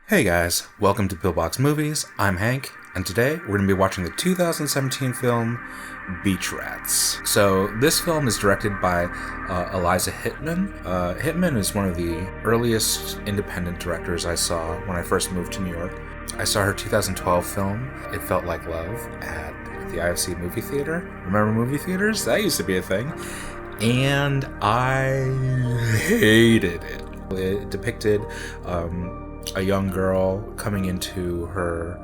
Hey guys, welcome to Pillbox Movies. I'm Hank, and today we're going to be watching the 2017 film Beach Rats. So this film is directed by Eliza Hittman. Hittman is one of the earliest independent directors I saw when I first moved to New York. I saw her 2012 film, It Felt Like Love, at the IFC movie theater. Remember movie theaters? That used to be a thing. And I hated it. It depicted a young girl coming into her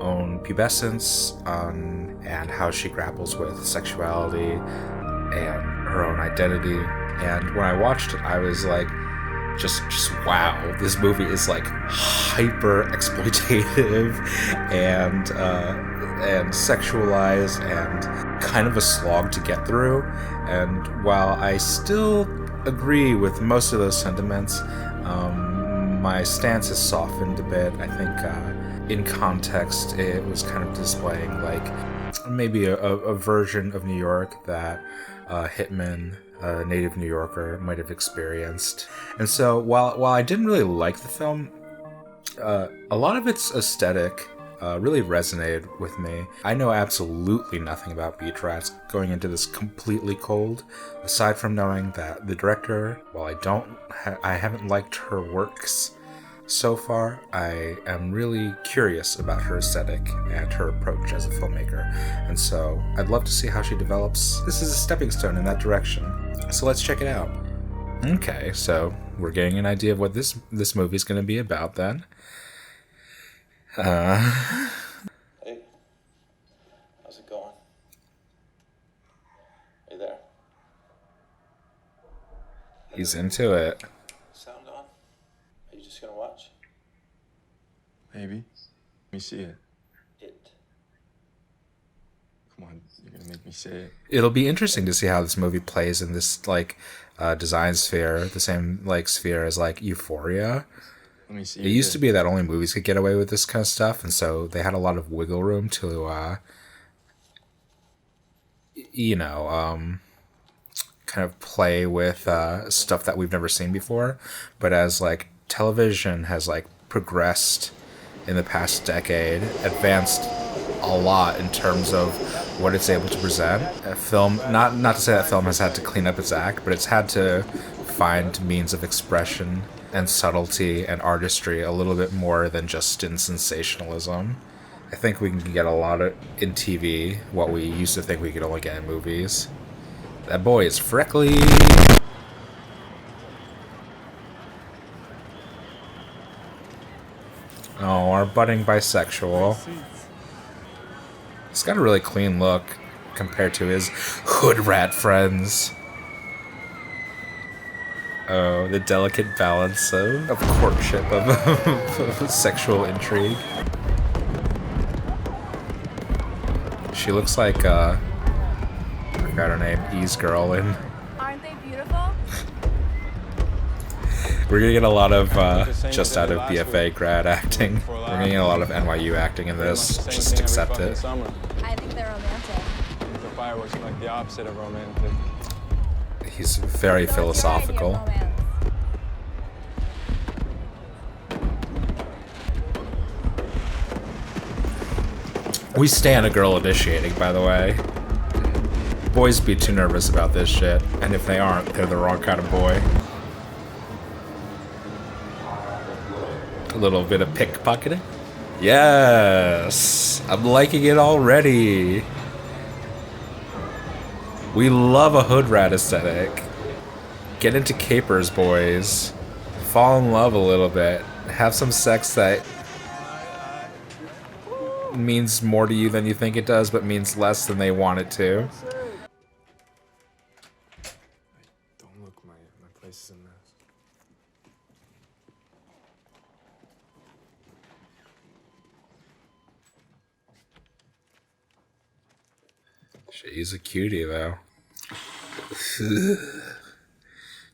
own pubescence and how she grapples with sexuality and her own identity. And when I watched it, I was like, just wow, this movie is like hyper exploitative and sexualized and kind of a slog to get through. And while I still agree with most of those sentiments, my stance has softened a bit. I think in context it was kind of displaying like maybe a version of New York that Hittman, a native New Yorker, might have experienced. And so while I didn't really like the film, a lot of its aesthetic really resonated with me. I know absolutely nothing about Beach Rats going into this completely cold, aside from knowing that the director, while I haven't liked her works so far, I am really curious about her aesthetic and her approach as a filmmaker. And so I'd love to see how she develops. This is a stepping stone in that direction. So let's check it out. Okay, so we're getting an idea of what this movie is going to be about then. Hey, how's it going? Hey there. He's into it. Sound on? Are you just gonna watch? Maybe. Let me see it. It. Come on, you're gonna make me say it. It'll be interesting to see how this movie plays in this design sphere, the same sphere as Euphoria. Let me see It used to be that only movies could get away with this kind of stuff, and so they had a lot of wiggle room to, kind of play with stuff that we've never seen before. But as television has progressed in the past decade, advanced a lot in terms of what it's able to present. A film, not to say that film has had to clean up its act, but it's had to find means of expression and subtlety and artistry a little bit more than just in sensationalism. I think we can get a lot of in TV what we used to think we could only get in movies. That boy is freckly. Oh, our budding bisexual. He's got a really clean look compared to his hood rat friends. Oh, the delicate balance of courtship, of sexual intrigue. She looks like, I forgot her name, E's girl in. Aren't they beautiful? We're gonna get a lot of just out of BFA grad acting. We're gonna get a lot of NYU acting in this. Just accept it. I think they're romantic. The fireworks are like the opposite of romantic. He's very philosophical. We stand a girl initiating, by the way. Boys be too nervous about this shit, and if they aren't, they're the wrong kind of boy. A little bit of pickpocketing. Yes! I'm liking it already. We love a hood rat aesthetic. Get into capers, boys. Fall in love a little bit. Have some sex that means more to you than you think it does, but means less than they want it to. Don't look, my place is a mess. She's a cutie, though.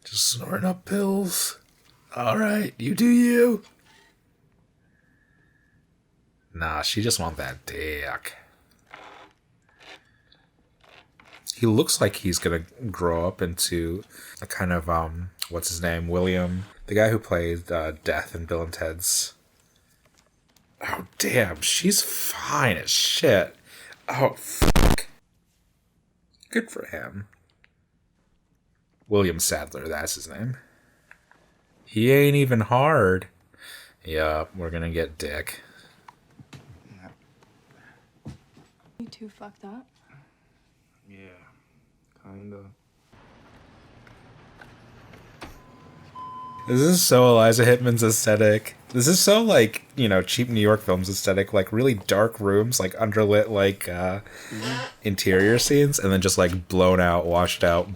Just snorting up pills. Alright, you do you. Nah, she just wants that dick. He looks like he's gonna grow up into a kind of, what's his name? William. The guy who played Death in Bill and Ted's Oh, damn. She's fine as shit. Oh, fuck. Good for him. William Sadler, that's his name. He ain't even hard. Yup, we're gonna get dick. You two fucked up? Yeah, kinda. This is so Eliza Hittman's aesthetic. This is so, like, you know, cheap New York films aesthetic. Like, really dark rooms, like, underlit, like, interior scenes. And then just, like, blown out, washed out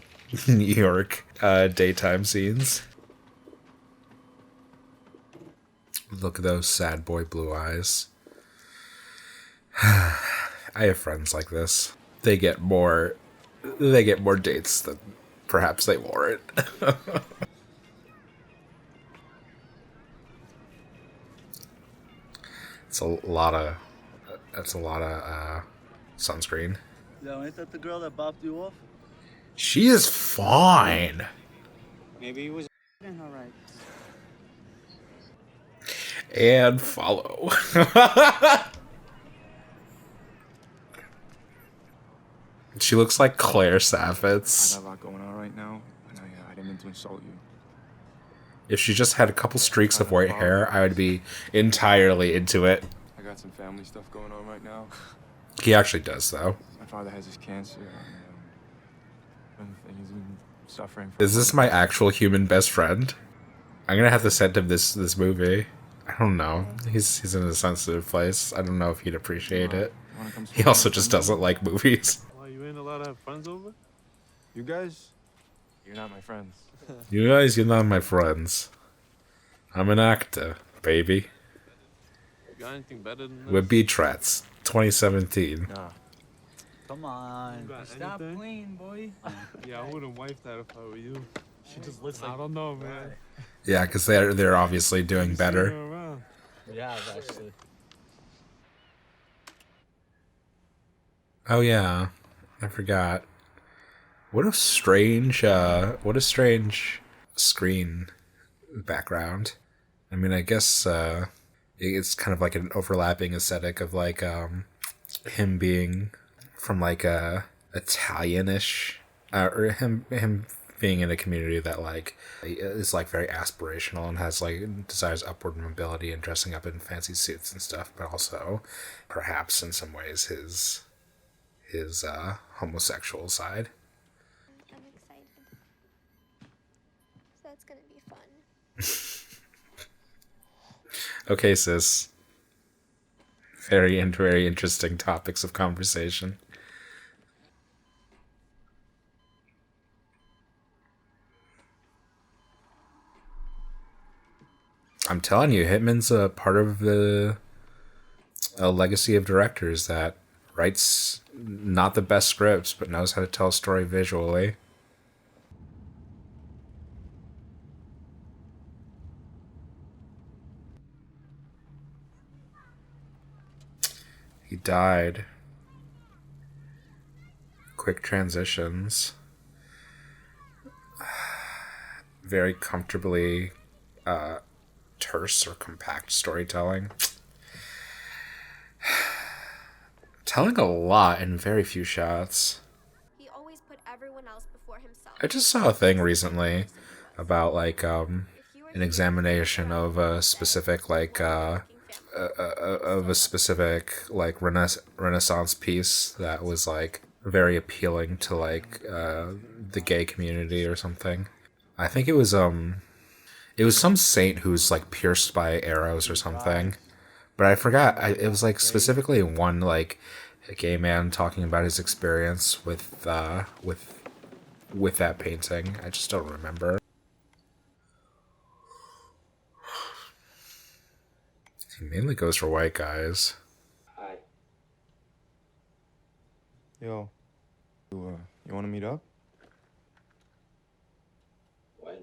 New York daytime scenes. Look at those sad boy blue eyes. I have friends like this. They get more dates than perhaps they warrant. That's a lot of sunscreen. Yo, ain't that the girl that bopped you off? She is fine. Maybe he was alright. And follow. She looks like Claire I Saffitz. got a lot going on right now, and I didn't mean to insult you. If she just had a couple streaks of white hair, I would be entirely into it. I got some family stuff going on right now. He actually does, though. My father has his cancer, and he's been suffering. For Is this my actual human best friend? I'm gonna have to send him this movie. I don't know. He's in a sensitive place. I don't know if he'd appreciate it. He also just doesn't like movies. Why, you ain't allowed to have friends over? You guys, you're not my friends. You guys, you're not my friends. I'm an actor, baby. You got anything better than this? We're Beatrats, 2017. Nah. Come on. got Stop anything? playing, boy. Yeah, I wouldn't wife that if I were you. She just looks I like. don't know, man. Yeah, because they're obviously doing Seeing better. her around. Yeah, actually. Oh yeah, I forgot. What a strange screen background. I mean, I guess it's kind of like an overlapping aesthetic of like him being from like a Italianish, or him being in a community that like is like very aspirational and has like desires upward mobility and dressing up in fancy suits and stuff, but also perhaps in some ways his homosexual side. I'm excited. So that's gonna be fun. Okay, sis. Very interesting topics of conversation. I'm telling you, Hittman's a part of a legacy of directors that writes not the best scripts, but knows how to tell a story visually. He died. Quick transitions. Very comfortably terse or compact storytelling. Telling a lot in very few shots. He always put everyone else before himself. I just saw a thing recently about like an examination of a specific like Renaissance piece that was like very appealing to like the gay community or something. I think it was some saint who's like pierced by arrows or something. But I forgot. It was like specifically one like a gay man talking about his experience with that painting. I just don't remember. He mainly goes for white guys. Hi. Yo, you want to meet up? When?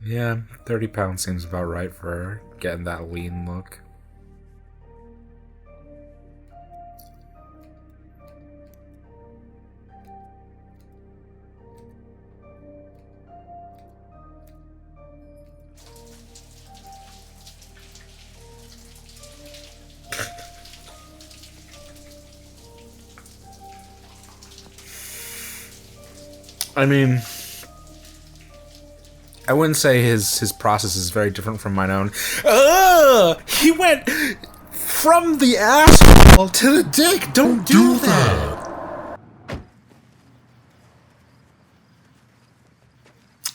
Yeah, 30 pounds seems about right for getting that lean look. I mean, I wouldn't say his process is very different from mine own. He went from the asshole to the dick. Don't do that.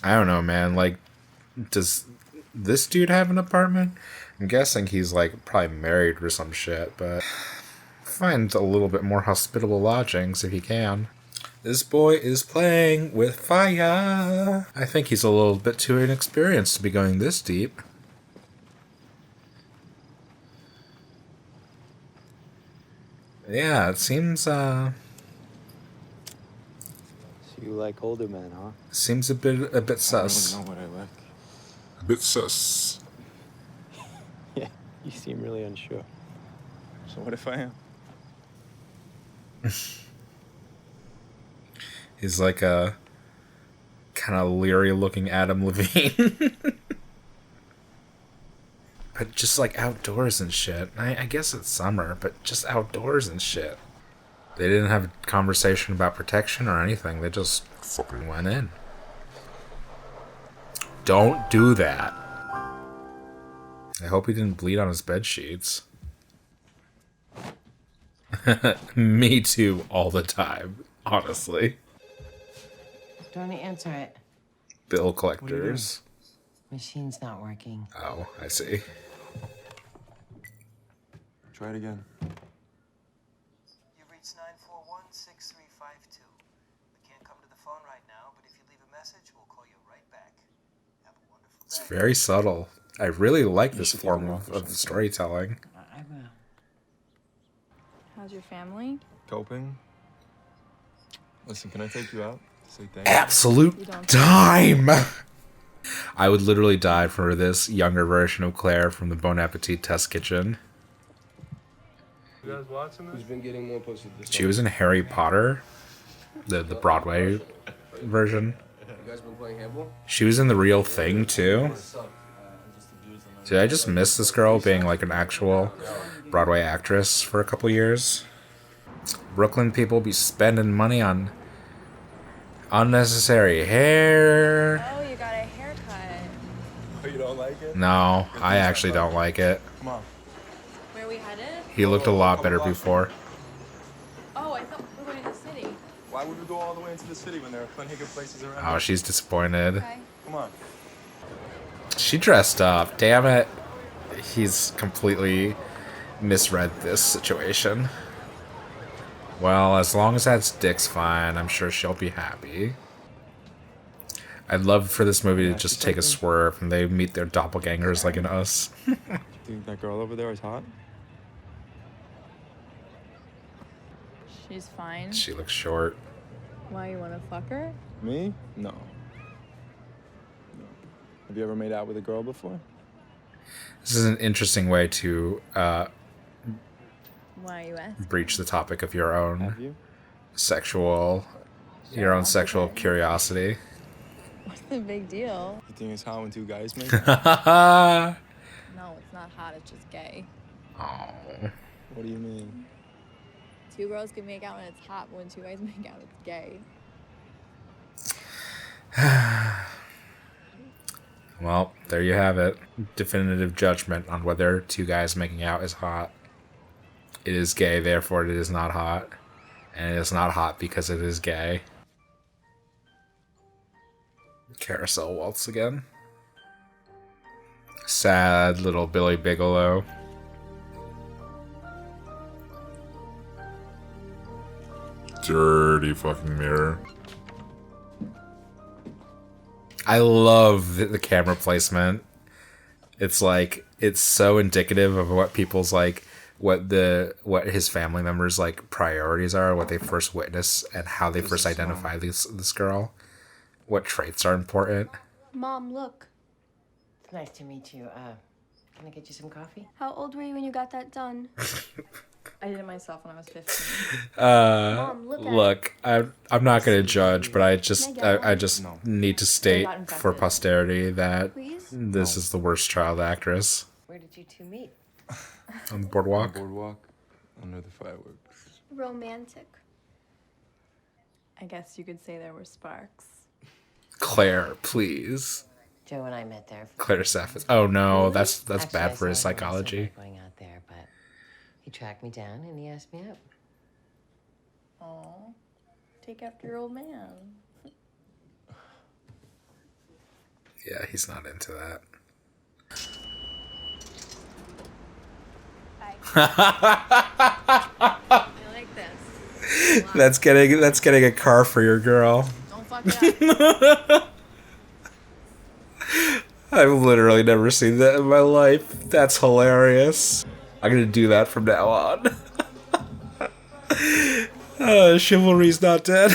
I don't know, man. Like, does this dude have an apartment? I'm guessing he's like probably married or some shit, but find a little bit more hospitable lodgings if you can. This boy is playing with fire. I think he's a little bit too inexperienced to be going this deep. Yeah, it seems, So you like older men, huh? seems a bit sus. I don't know what I like. A bit sus. Yeah, you seem really unsure. So what if I am? He's like a kind of leery looking Adam Levine. But just like outdoors and shit. I guess it's summer, but just outdoors and shit. They didn't have a conversation about protection or anything. They just fucking went in. Don't do that. I hope he didn't bleed on his bed sheets. Me too, all the time, honestly. Don't answer it. Bill collectors. Machine's not working. Oh, I see. Try it again. You've reached 941-6352. We can't come to the phone right now, but if you leave a message, we'll call you right back. Have a wonderful day. It's very subtle. I really like this form of storytelling. I will. How's your family? Coping? Listen, can I take you out? Say thank you. Absolute dime! I would literally die for this younger version of Claire from the Bon Appetit Test Kitchen. You guys watching this? Who's been getting more pussy this She was in Harry Potter, the Broadway version. You guys been playing handball? She was in The Real Thing, too. Did I just miss this girl being like an actual Broadway actress for a couple years? Brooklyn people be spending money on unnecessary hair. Oh, you got a haircut. Oh, you don't like it? No, I actually don't like it. Come on. Where we headed? He looked a lot better before. Oh, I thought we were going to the city. Why would we go all the way into the city when there are plenty of good places around? Oh, she's disappointed. Okay. Come on. She dressed up. Damn it. He's completely misread this situation. Well, as long as that's Dick's fine, I'm sure she'll be happy. I'd love for this movie to just take a swerve and they meet their doppelgangers like in Us. Do you think that girl over there is hot? She's fine. She looks short. Why, you want to fuck her? Me? No. Have you ever made out with a girl before? This is an interesting way to Why are you asking? breach the topic of your own Have you? sexual curiosity. What's the big deal? You think it's hot when two guys make Oh. out? No, it's not hot. It's just gay. What do you mean? Two girls can make out and it's hot. But when two guys make out, it's gay. Well, there you have it. Definitive judgment on whether two guys making out is hot. It is gay, therefore it is not hot. And it is not hot because it is gay. Carousel waltz again. Sad little Billy Bigelow. Dirty fucking mirror. I love the camera placement. It's like, it's so indicative of what people's like, what his family members like priorities are, what they first witness, and how they first identify this girl. What traits are important. Mom, look. It's nice to meet you. Can I get you some coffee? How old were you when you got that done? I did it myself when I was 15. Mom, Look, I'm not gonna judge, but I just need to state for posterity that this is the worst child actress. Where did you two meet? On the boardwalk. Boardwalk, under the fireworks. Romantic. I guess you could say there were sparks. Claire, please. Joe and I met there. Claire Saffis. Oh no, Really? that's Actually, bad I for his saw him once psychology. about going out there, but he tracked me down and he asked me out. Aw. Take after your old man. Yeah, he's not into that. I like this. That's getting a car for your girl. Don't fuck it up. I've literally never seen that in my life. That's hilarious. I'm gonna do that from now on. Chivalry's not dead.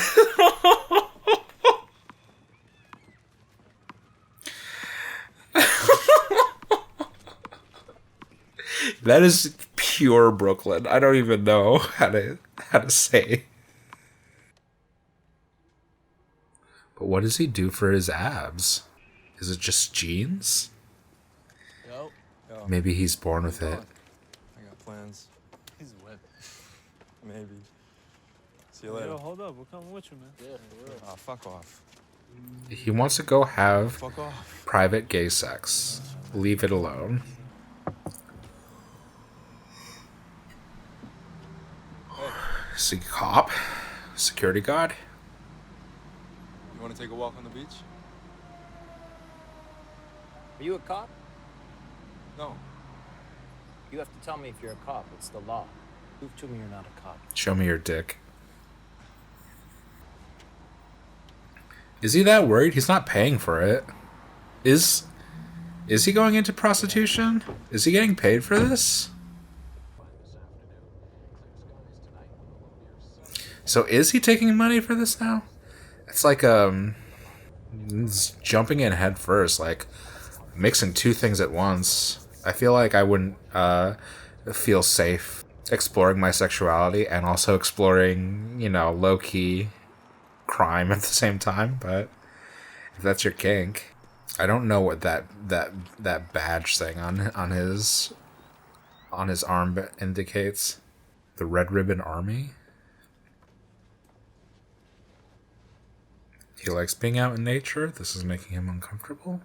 That is pure Brooklyn. I don't even know how to say. But what does he do for his abs? Is it just genes? Yo. Maybe he's born with it. I got plans. He's wet. Maybe. See you later. Yo, hold up. We're coming with you, man. Yeah, for real. Oh, fuck off. He wants to go have Fuck off. private gay sex. Leave it alone. Is he a cop? Security guard? You want to take a walk on the beach? Are you a cop? No. You have to tell me if you're a cop. It's the law. Prove to me you're not a cop. Show me your dick. Is he that worried? He's not paying for it. Is he going into prostitution? Is he getting paid for this? So is he taking money for this now? It's like it's jumping in head first, like mixing two things at once. I feel like I wouldn't feel safe exploring my sexuality and also exploring, low-key crime at the same time, but if that's your kink. I don't know what that badge thing on his arm indicates. The Red Ribbon Army? He likes being out in nature. This is making him uncomfortable.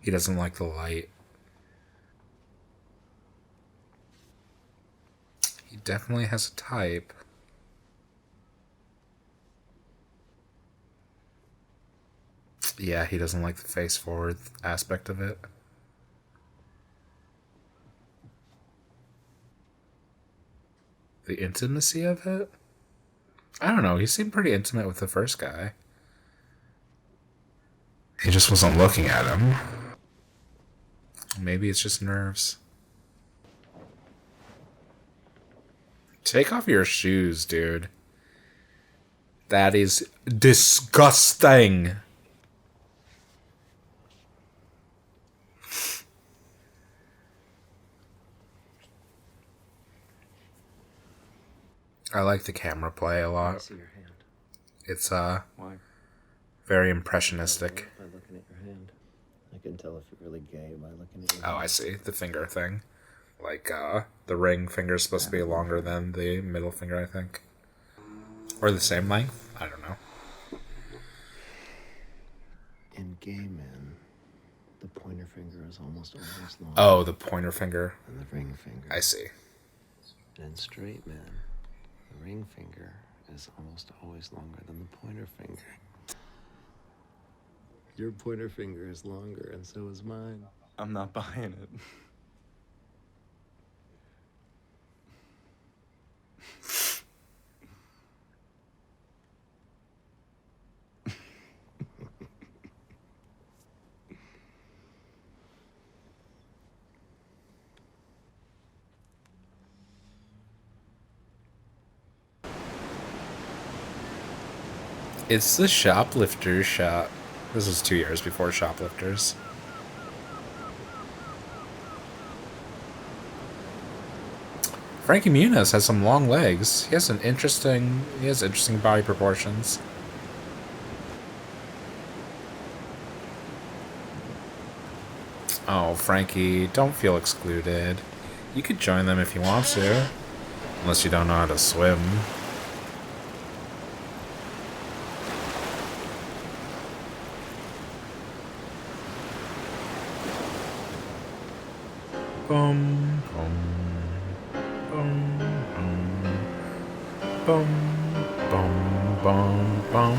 He doesn't like the light. He definitely has a type. Yeah, he doesn't like the face forward aspect of it. The intimacy of it? I don't know, he seemed pretty intimate with the first guy. He just wasn't looking at him. Maybe it's just nerves. Take off your shoes, dude. That is disgusting. I like the camera play a lot. I see your hand. It's Why? very impressionistic. By looking at your hand. I can tell if you're really gay by looking at your hand. Oh, I see. The finger thing. Like, the ring finger is supposed to be longer than the middle finger, I think. Or the same length? I don't know. In gay men, the pointer finger is almost always longer. Oh, the pointer finger. than the ring finger. I see. In straight men, the ring finger is almost always longer than the pointer finger. Your pointer finger is longer, and so is mine. I'm not buying it. It's the Shoplifters shot. This is 2 years before Shoplifters. Frankie Muniz has some long legs. He has interesting body proportions. Oh, Frankie, don't feel excluded. You could join them if you want to. Unless you don't know how to swim. Bum, bum, bum, bum, bum, bum,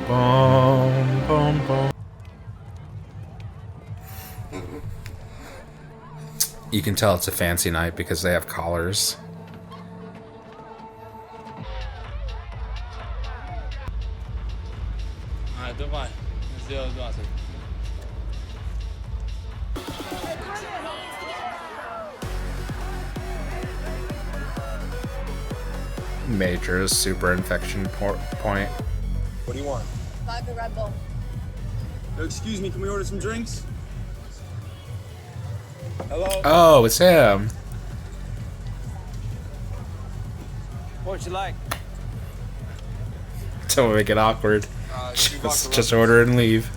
bum, bum, bum. You can tell it's a fancy night because they have collars. Major super infection point. What do you want? Vodka Red Bull. Excuse me, can we order some drinks? Hello? Oh, it's him. What'd you like? Don't make it awkward. Just order and leave.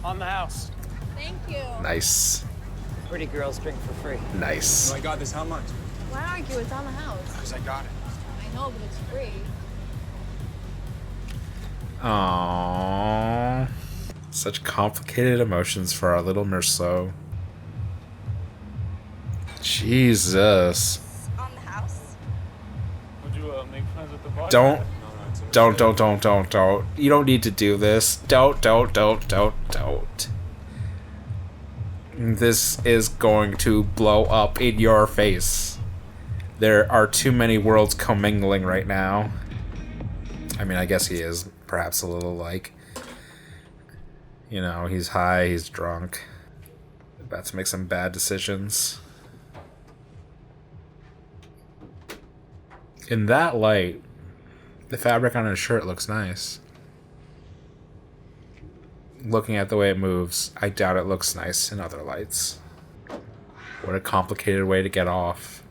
On the house. Thank you. Nice. Pretty girls drink for free. Nice. So I got this, how much? Why argue? It's on the house. Because I got it. I know, but it's free. Aww. Such complicated emotions for our little Merceau. Jesus. On the house. Would you make friends with the bar? Don't. You don't need to do this. Don't. This is going to blow up in your face. There are too many worlds commingling right now. I mean, I guess he is perhaps a little like, you know, he's high, he's drunk, about to make some bad decisions. In that light, the fabric on his shirt looks nice. Looking at the way it moves, I doubt it looks nice in other lights. What a complicated way to get off.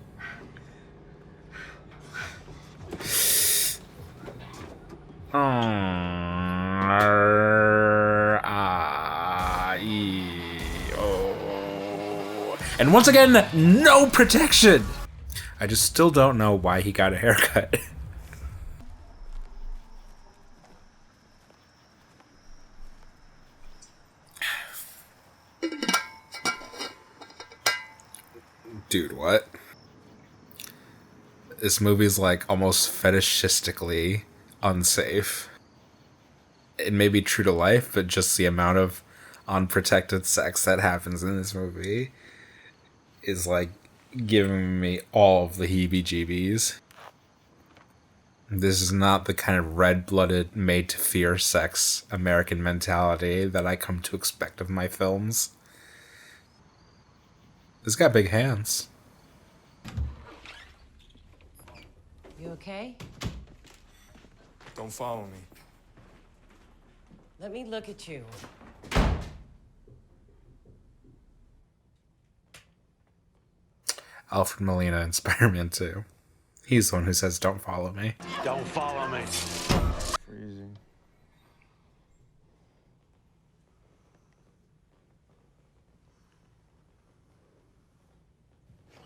And once again, no protection! I just still don't know why he got a haircut. Dude, what? This movie's like almost fetishistically unsafe. It may be true to life, but just the amount of unprotected sex that happens in this movie is like giving me all of the heebie-jeebies. This is not the kind of red-blooded, made-to-fear sex American mentality that I come to expect of my films. This got big hands. You okay? Don't follow me. Let me look at you. Alfred Molina in Spider-Man 2. He's the one who says, "Don't follow me." Don't follow me. Freezing.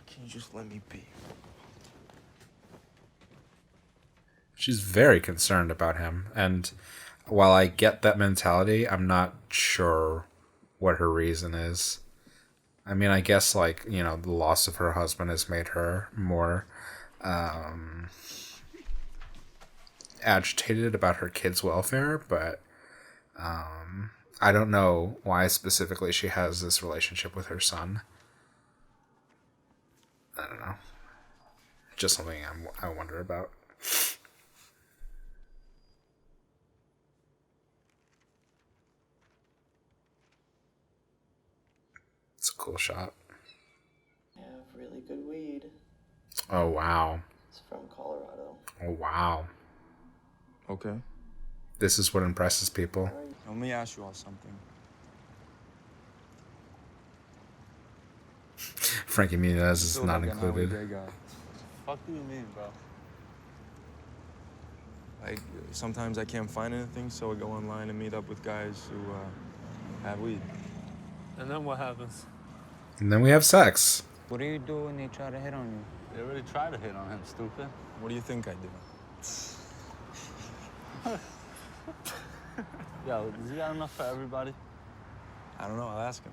Can you just let me be? She's very concerned about him, and while I get that mentality, I'm not sure what her reason is. I mean, I guess, like, you know, the loss of her husband has made her more agitated about her kids' welfare, but I don't know why specifically she has this relationship with her son. I don't know. Just something I wonder about. It's a cool shot. I have really good weed. Oh, wow. It's from Colorado. Oh, wow. Okay. This is what impresses people. Let me ask you all something. Frankie Muniz is not included. Fuck do you mean, bro? Like, sometimes I can't find anything, so I go online and meet up with guys who have weed. And then what happens? And then we have sex. What do you do when they try to hit on you? They already tried to hit on him, stupid. What do you think I do? Yo, does he got enough for everybody? I don't know, I'll ask him.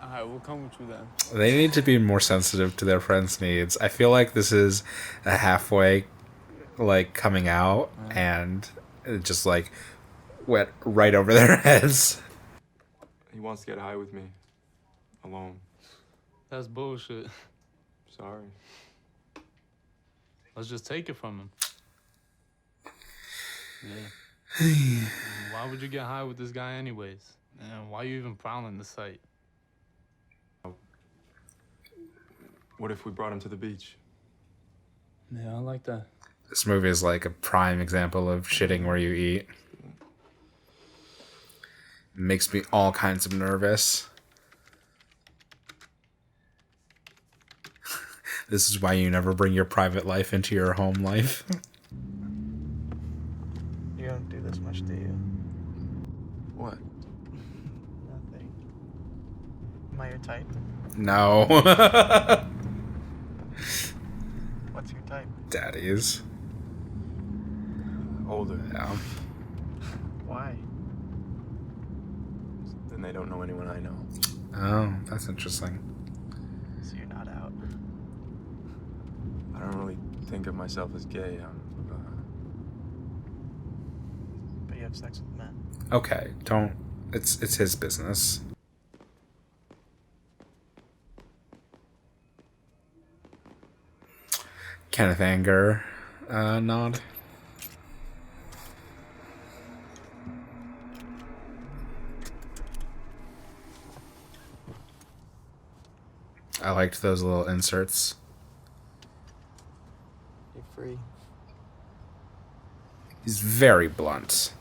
Alright, we'll come with you then. They need to be more sensitive to their friends' needs. I feel like this is a halfway, like, coming out, and it just, like, went right over their heads. He wants to get high with me. Alone. That's bullshit. Sorry. Let's just take it from him. Yeah. Why would you get high with this guy anyways? And why are you even prowling the site? What if we brought him to the beach? Yeah, I like that. This movie is like a prime example of shitting where you eat. Makes me all kinds of nervous. This is why you never bring your private life into your home life. You don't do this much, do you? What? Nothing. Am I your type? No. What's your type? Daddies. Older. Yeah. Why? Then they don't know anyone I know. Oh, that's interesting. So you're not out. I don't really think of myself as gay. But you have sex with men. Okay, don't. It's his business. Kenneth Anger nod. I liked those little inserts. You're free. He's very blunt.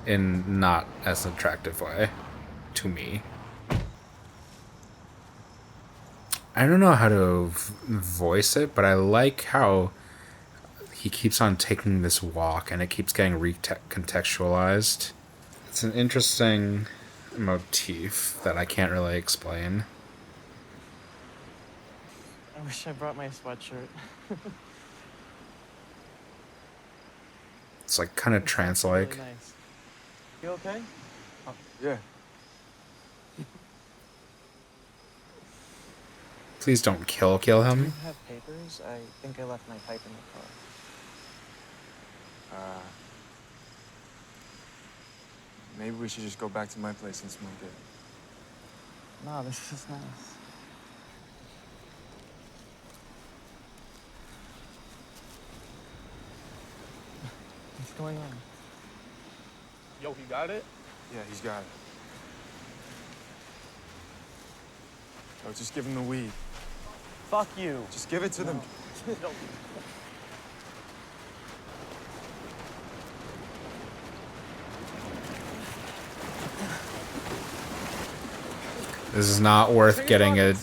In not as attractive way. To me. I don't know how to voice it, but I like how he keeps on taking this walk and it keeps getting recontextualized. It's an interesting motif that I can't really explain. I wish I brought my sweatshirt. It's like kind of trance-like. Really nice. You okay? Oh, yeah. Please don't kill Do you him. have papers? I think I left my pipe in the car. Maybe we should just go back to my place and smoke it. No, this is nice. What's going on? Yo, he got it? Yeah, he's got it. Oh, just give him the weed. Fuck you. Just give it to them. This is not worth getting a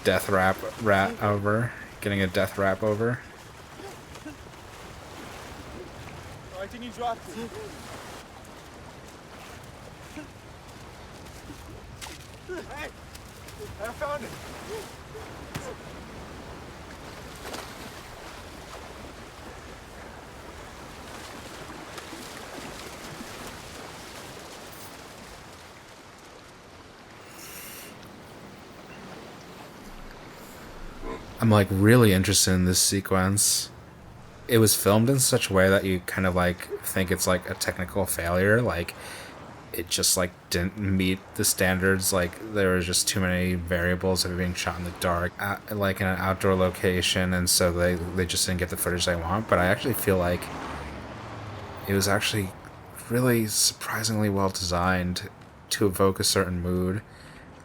death rap over. Getting a death rap over. I think he dropped it. Hey! I found it! I'm like really interested in this sequence. It was filmed in such a way that you kind of like think it's like a technical failure, like it just like didn't meet the standards, like there was just too many variables of it being shot in the dark at, like in an outdoor location, and so they just didn't get the footage they want. But I actually feel like it was actually really surprisingly well designed to evoke a certain mood.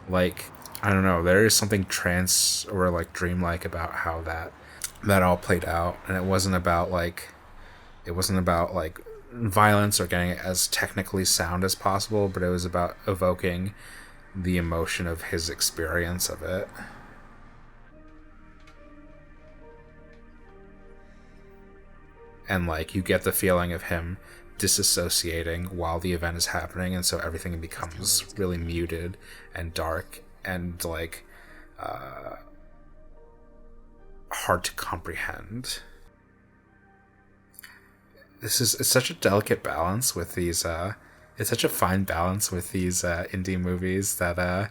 Like, I don't know, there is something trance or like dreamlike about how that all played out, and it wasn't about like violence or getting it as technically sound as possible, but it was about evoking the emotion of his experience of it. And like you get the feeling of him disassociating while the event is happening, and so everything becomes really muted and dark and like hard to comprehend. it's such a delicate balance with these it's such a fine balance with these indie movies that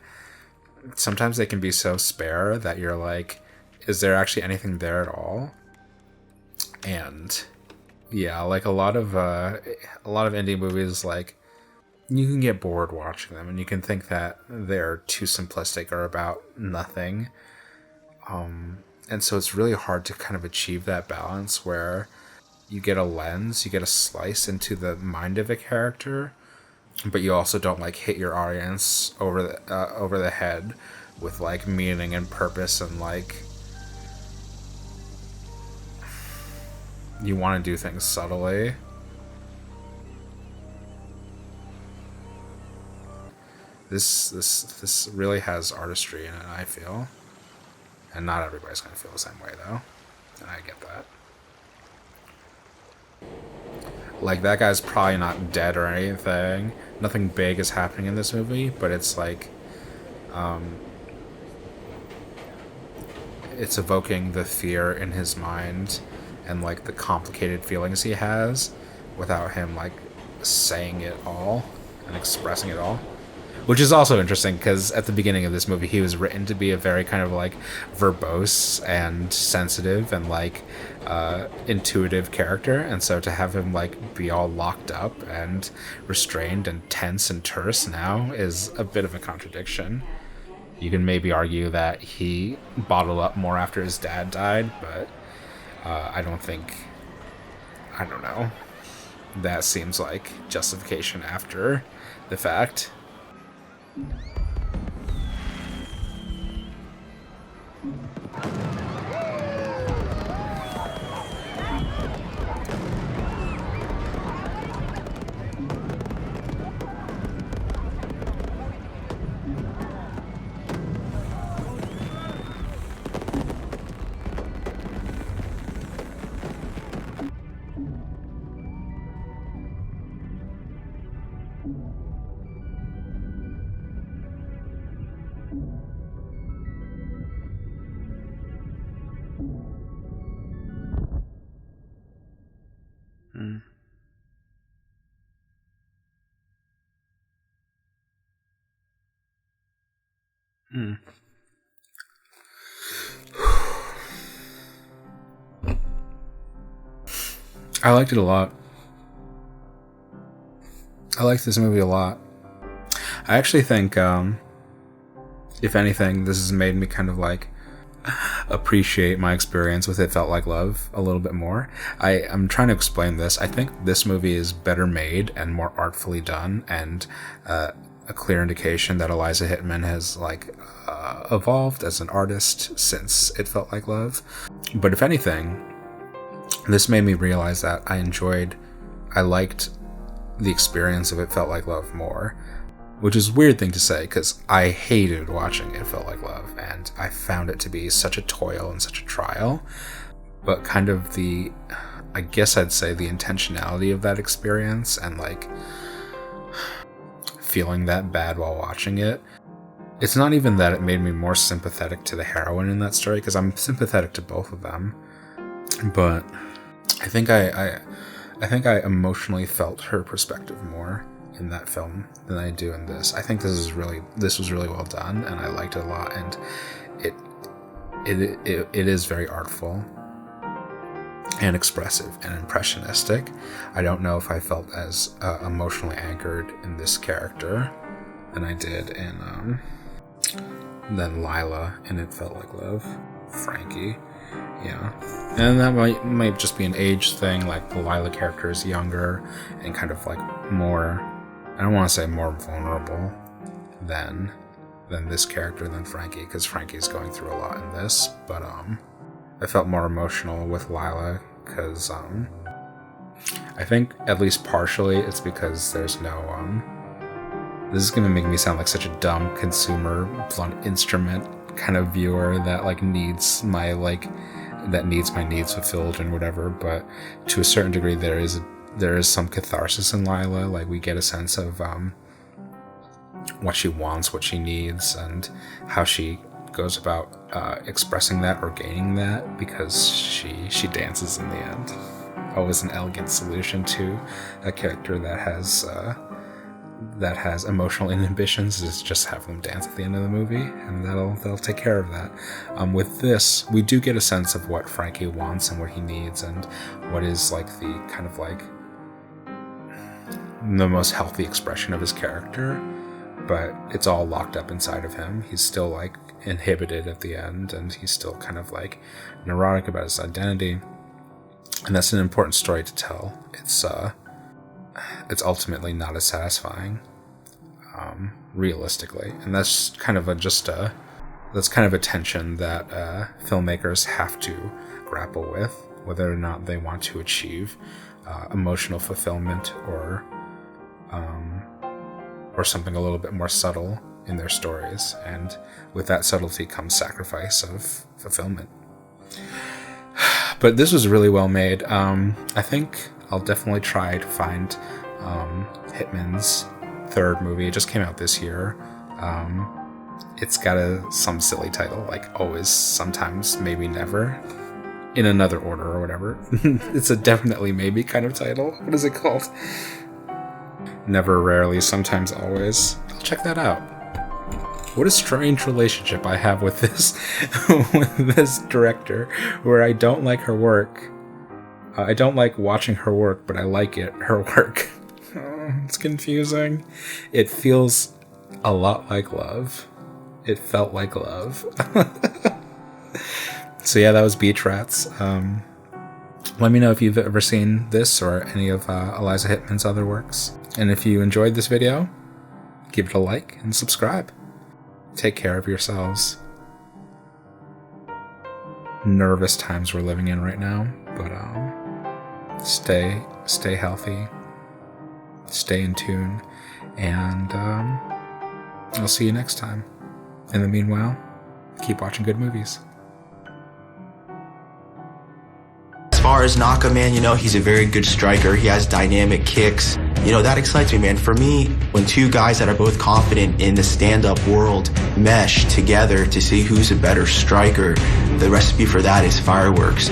sometimes they can be so spare that you're like, is there actually anything there at all? And yeah, like a lot of indie movies, like, you can get bored watching them and you can think that they're too simplistic or about nothing. And so it's really hard to kind of achieve that balance where you get a lens, you get a slice into the mind of a character, but you also don't like hit your audience over the head with like meaning and purpose, and like you want to do things subtly. This really has artistry in it, I feel. And not everybody's going to feel the same way, though. And I get that. Like, that guy's probably not dead or anything. Nothing big is happening in this movie, but it's like, it's evoking the fear in his mind and, like, the complicated feelings he has without him, like, saying it all and expressing it all. Which is also interesting, because at the beginning of this movie, he was written to be a very kind of, like, verbose and sensitive and, like, intuitive character. And so to have him, like, be all locked up and restrained and tense and terse now is a bit of a contradiction. You can maybe argue that he bottled up more after his dad died, but I don't know. That seems like justification after the fact. I liked it a lot. I liked this movie a lot. I actually think, if anything, this has made me kind of like appreciate my experience with It Felt Like Love a little bit more. I'm trying to explain this. I think this movie is better made and more artfully done, and a clear indication that Eliza Hittman has like evolved as an artist since It Felt Like Love. But if anything, this made me realize that I liked the experience of It Felt Like Love more, which is a weird thing to say because I hated watching It Felt Like Love and I found it to be such a toil and such a trial. But kind of I guess I'd say the intentionality of that experience and like feeling that bad while watching it, it's not even that it made me more sympathetic to the heroine in that story, because I'm sympathetic to both of them, but I think I emotionally felt her perspective more in that film than I do in this. I think this was really well done, and I liked it a lot, and it is very artful and expressive and impressionistic. I don't know if I felt as emotionally anchored in this character than I did in than Lila in It Felt Like Love, Frankie. Yeah, and that might just be an age thing. Like the Lila character is younger and kind of like more, I don't want to say more vulnerable than this character, than Frankie, because Frankie's going through a lot in this. But I felt more emotional with Lila because I think at least partially it's because there's no this is gonna make me sound like such a dumb consumer blunt instrument kind of viewer that like needs my needs fulfilled and whatever, but to a certain degree there is some catharsis in Lila. Like we get a sense of what she wants, what she needs, and how she goes about expressing that or gaining that, because she dances in the end. always an elegant solution to a character that has emotional inhibitions, is just have them dance at the end of the movie, and they'll take care of that. With this, we do get a sense of what Frankie wants and what he needs, and what is like the kind of like the most healthy expression of his character, but it's all locked up inside of him. He's still like inhibited at the end, and he's still kind of like neurotic about his identity, and that's an important story to tell. It's ultimately not as satisfying, realistically, and that's kind of a tension that filmmakers have to grapple with, whether or not they want to achieve emotional fulfillment or something a little bit more subtle in their stories, and with that subtlety comes sacrifice of fulfillment. But this was really well made. I think I'll definitely try to find Hittman's third movie. It just came out this year. It's got some silly title, like Always, Sometimes, Maybe, Never, in another order or whatever. It's a definitely maybe kind of title. What is it called? Never, Rarely, Sometimes, Always. I'll check that out. What a strange relationship I have with this director, where I don't like her work. I don't like watching her work, but I like her work. It's confusing. It feels a lot like love. It felt like love. So yeah, that was Beach Rats. Let me know if you've ever seen this or any of Eliza Hittman's other works. And if you enjoyed this video, give it a like and subscribe. Take care of yourselves. Nervous times we're living in right now, but stay healthy, stay in tune, and I'll see you next time. In the meanwhile, keep watching good movies. As far as Naka, man, he's a very good striker. He has dynamic kicks. That excites me, man. For me, when two guys that are both confident in the stand-up world mesh together to see who's a better striker, the recipe for that is fireworks.